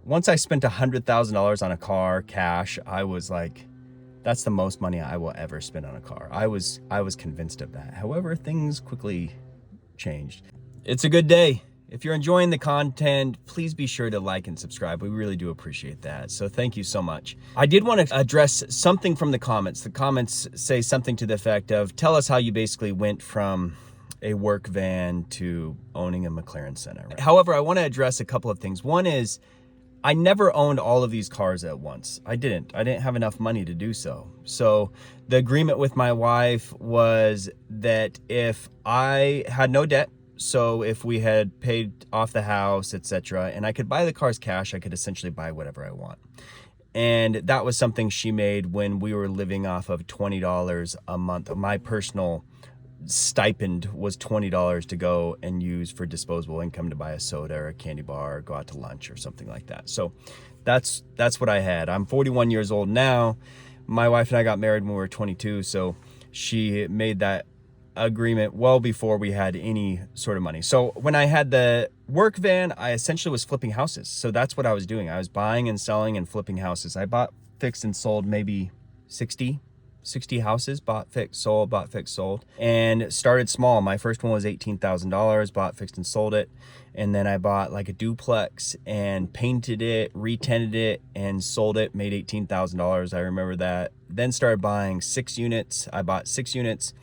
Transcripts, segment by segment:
once I spent $100,000 on a car cash, I was like, that's the most money I will ever spend on a car. I was convinced of that. However, things quickly changed. It's a good day. If you're enjoying the content, please be sure to like and subscribe. We really do appreciate that. So thank you so much. I did want to address something from the comments. The comments say something to the effect of, tell us how you basically went from a work van to owning a McLaren Senna. Right? However, I want to address a couple of things. One is, I never owned all of these cars at once. I didn't have enough money to do so. So the agreement with my wife was that if I had no debt, so if we had paid off the house, etc., and I could buy the cars cash, I could essentially buy whatever I want. And that was something she made when we were living off of $20 a month. My personal stipend was $20 to go and use for disposable income to buy a soda or a candy bar or go out to lunch or something like that. So that's what I had. I'm 41 years old now. My wife and I got married when we were 22, so she made that agreement well before we had any sort of money. So when I had the work van, I essentially was flipping houses. So that's what I was doing. I was buying and selling and flipping houses. I bought, fixed, and sold maybe 60 houses, bought, fixed, sold, and started small. My first one was $18,000, bought, fixed, and sold it. And then I bought like a duplex and painted it, re-tenanted it, and sold it, made $18,000. I remember that. Then started buying 6 units. I bought 6 units.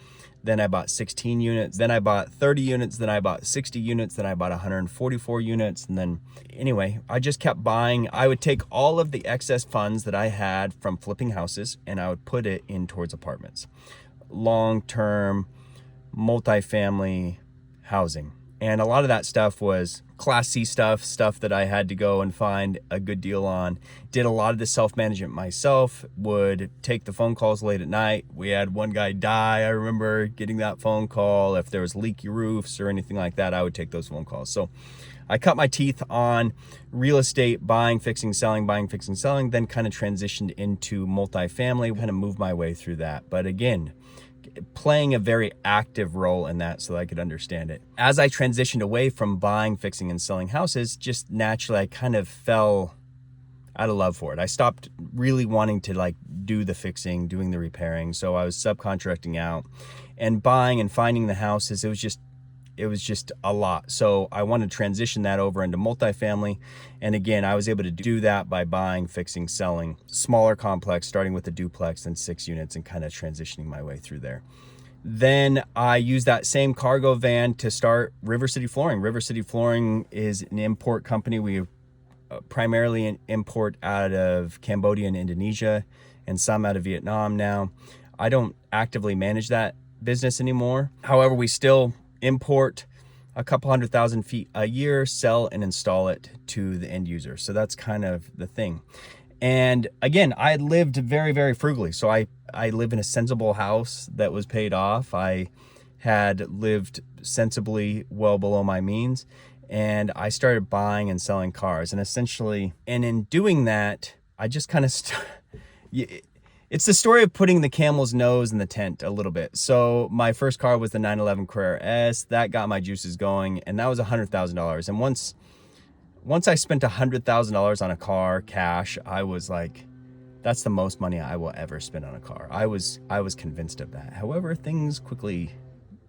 Then I bought 16 units, then I bought 30 units, then I bought 60 units, then I bought 144 units. And then anyway, I just kept buying. I would take all of the excess funds that I had from flipping houses and I would put it in towards apartments, long-term, multifamily housing. And a lot of that stuff was Class C stuff that I had to go and find a good deal on. Did a lot of the self-management myself, would take the phone calls late at night. We had one guy die. I remember getting that phone call. If there was leaky roofs or anything like that, I would take those phone calls. So I cut my teeth on real estate, buying, fixing, selling, then kind of transitioned into multifamily, kind of moved my way through that. But again, playing a very active role in that so that I could understand it. As I transitioned away from buying, fixing, and selling houses, just naturally I kind of fell out of love for it. I stopped really wanting to like do the fixing, doing the repairing. So I was subcontracting out and buying and finding the houses. It was just a lot. So I wanted to transition that over into multifamily. And again, I was able to do that by buying, fixing, selling, smaller complex, starting with a duplex and 6 units and kind of transitioning my way through there. Then I used that same cargo van to start River City Flooring. River City Flooring is an import company. We primarily import out of Cambodia and Indonesia and some out of Vietnam now. I don't actively manage that business anymore. However, we still import a couple 100,000 feet a year, sell and install it to the end user. So that's kind of the thing. And again, I lived very, very frugally. So I live in a sensible house that was paid off. I had lived sensibly well below my means. And I started buying and selling cars. And essentially, and in doing that, I just kind of it's the story of putting the camel's nose in the tent a little bit. So my first car was the 911 Carrera S. That got my juices going, and that was $100,000. And once I spent $100,000 on a car cash, I was like, that's the most money I will ever spend on a car. I was convinced of that. However, things quickly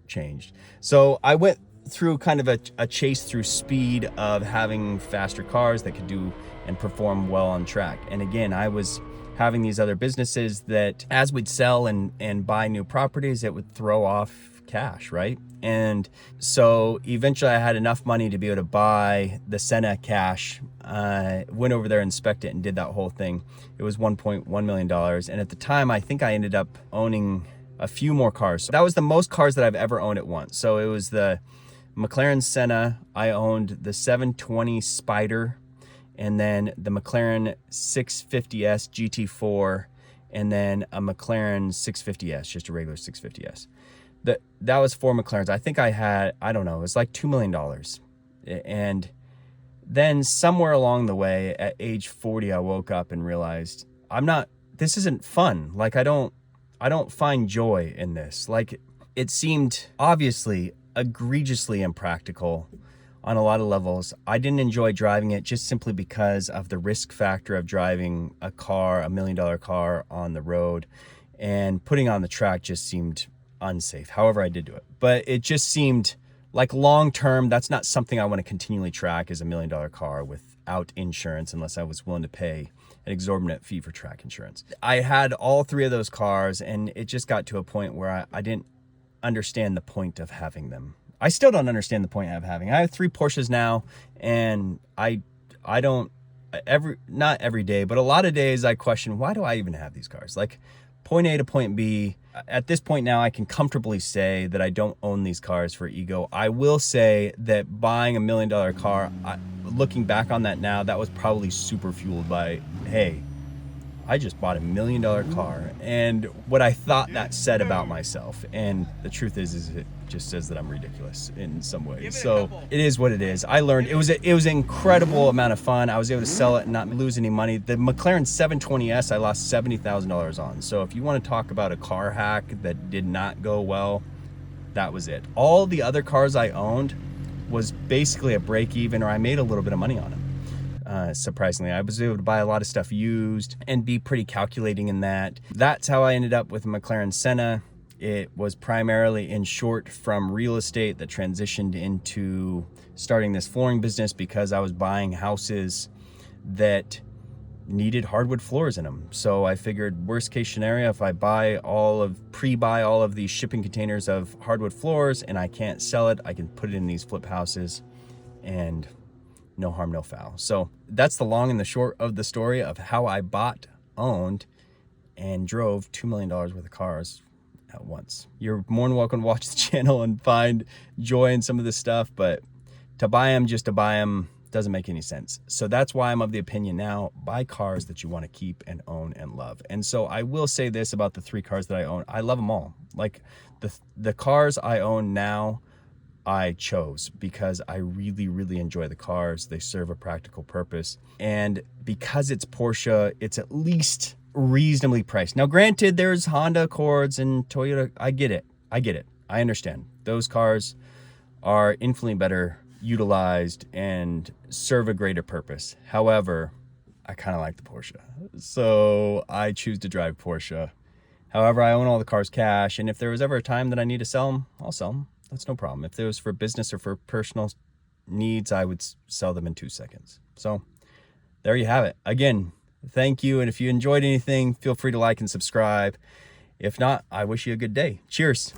changed. So I went through kind of a chase through speed of having faster cars that could do and perform well on track. And again, I was having these other businesses that as we'd sell and buy new properties, it would throw off cash, right? And so eventually I had enough money to be able to buy the Senna cash. Went over there, inspected it, and did that whole thing. It was $1.1 million. And at the time, I think I ended up owning a few more cars. So that was the most cars that I've ever owned at once. So it was the McLaren Senna. I owned the 720 Spider, and then the McLaren 650S GT4, and then a McLaren 650S, just a regular 650S. That was 4 McLarens. I think I had, I don't know, it was like $2 million. And then somewhere along the way at age 40, I woke up and realized this isn't fun. Like I don't find joy in this. Like it seemed obviously egregiously impractical on a lot of levels. I didn't enjoy driving it just simply because of the risk factor of driving a car, $1 million car on the road, and putting on the track just seemed unsafe. However, I did do it, but it just seemed like long term, that's not something I want to continually track as $1 million car without insurance, unless I was willing to pay an exorbitant fee for track insurance. I had all 3 of those cars, and it just got to a point where I didn't understand the point of having them. I still don't understand the point of having. I have 3 Porsches now, and I don't not every day, but a lot of days I question, why do I even have these cars? Like, point A to point B. At this point now, I can comfortably say that I don't own these cars for ego. I will say that buying $1 million car, looking back on that now, that was probably super fueled by, hey, I just bought $1 million car, and what I thought that said about myself. And the truth is it just says that I'm ridiculous in some ways. So it is what it is. I learned it was an incredible amount of fun. I was able to sell it and not lose any money. The McLaren 720S I lost $70,000 on. So if you want to talk about a car hack that did not go well, that was it. All the other cars I owned was basically a break even, or I made a little bit of money on them. Surprisingly, I was able to buy a lot of stuff used and be pretty calculating in that. That's how I ended up with a McLaren Senna. It was primarily in short from real estate that transitioned into starting this flooring business because I was buying houses that needed hardwood floors in them. So I figured, worst case scenario, if I pre-buy all of these shipping containers of hardwood floors and I can't sell it, I can put it in these flip houses, and no harm, no foul. So that's the long and the short of the story of how I bought, owned, and drove $2 million worth of cars at once. You're more than welcome to watch the channel and find joy in some of this stuff, but to buy them just to buy them doesn't make any sense. So that's why I'm of the opinion now, buy cars that you want to keep and own and love. And so I will say this about the 3 cars that I own. I love them all. Like the cars I own now, I chose because I really, really enjoy the cars. They serve a practical purpose. And because it's Porsche, it's at least reasonably priced. Now, granted, there's Honda Accords and Toyota. I get it. I understand. Those cars are infinitely better utilized and serve a greater purpose. However, I kind of like the Porsche. So I choose to drive Porsche. However, I own all the cars cash. And if there was ever a time that I need to sell them, I'll sell them. That's no problem. If it was for business or for personal needs, I would sell them in 2 seconds. So there you have it. Again, thank you. And if you enjoyed anything, feel free to like and subscribe. If not, I wish you a good day. Cheers.